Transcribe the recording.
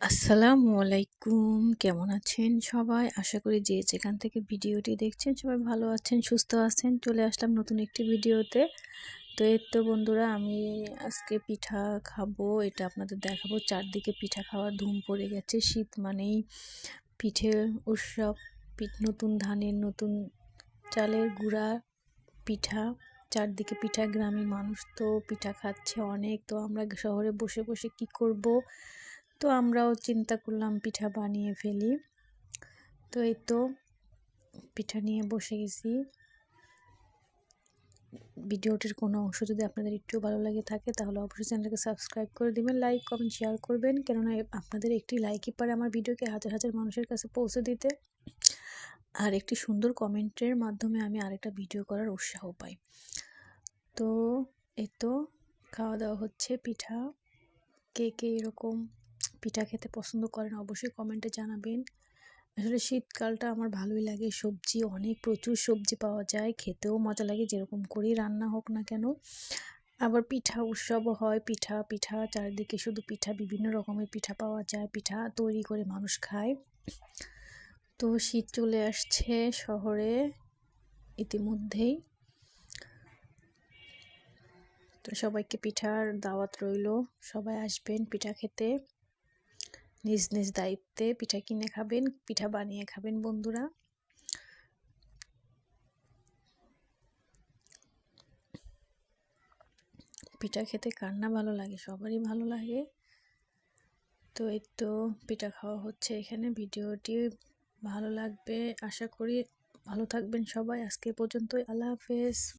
আসসালামু আলাইকুম। কেমন আছেন সবাই? আশা করি যে যেখান থেকে ভিডিওটি দেখছেন সবাই ভালো আছেন, সুস্থ আছেন। চলে আসলাম নতুন একটি ভিডিওতে। তো এই তো বন্ধুরা, আমি আজকে পিঠা খাবো। এটা আপনাদের দেখাবো। চারদিকে পিঠা খাওয়ার ধুম পড়ে গেছে। শীত মানেই পিঠের উৎসব। নতুন ধানের, নতুন চালের গুঁড়া পিঠা। চারদিকে পিঠা, গ্রামের মানুষ তো পিঠা খাচ্ছে অনেক। তো আমরা শহরে বসে বসে কি করব? তো আমরাও চিন্তা করলাম পিঠা বানিয়ে ফেলি। তো এই তো পিঠা নিয়ে বসে গেছি। ভিডিওটির কোনো অংশ যদি আপনাদের একটু ভালো লাগে থাকে তাহলে অবশ্যই চ্যানেলকে সাবস্ক্রাইব করে দিবেন, লাইক কমেন্ট শেয়ার করবেন, কেননা আপনাদের একটি লাইকই পারে আমার ভিডিওকে হাজার হাজার মানুষের কাছে পৌঁছে দিতে। আর একটি সুন্দর কমেন্টের মাধ্যমে আমি আরেকটা ভিডিও করার উৎসাহ পাই। তো এই তো খাওয়া দাওয়া হচ্ছে। পিঠা, কে কে এরকম পিঠা খেতে পছন্দ করেন অবশ্যই কমেন্টে জানাবেন। আসলে শীতকালটা আমার ভালোই লাগে। সবজি অনেক, প্রচুর সবজি পাওয়া যায়, খেতেও মজা লাগে যেরকম করেই রান্না হোক না কেন। আবার পিঠা উৎসবও হয়। পিঠা পিঠা চারিদিকে শুধু পিঠা, বিভিন্ন রকমের পিঠা পাওয়া যায়। পিঠা তৈরি করে মানুষ খায়। তো শীত চলে আসছে শহরে ইতিমধ্যেই। তো সবাইকে পিঠার দাওয়াত রইল। সবাই আসবেন পিঠা খেতে। নিজ নিজ দায়িত্বে পিঠা কিনে খাবেন, পিঠা বানিয়ে খাবেন বন্ধুরা। পিঠা খেতে কার না ভালো লাগে? সবারই ভালো লাগে। তো এই তো পিঠা খাওয়া হচ্ছে এখানে। ভিডিওটি ভালো লাগবে আশা করি। ভালো থাকবেন সবাই। আজকে পর্যন্তই। আল্লাহ হাফেজ।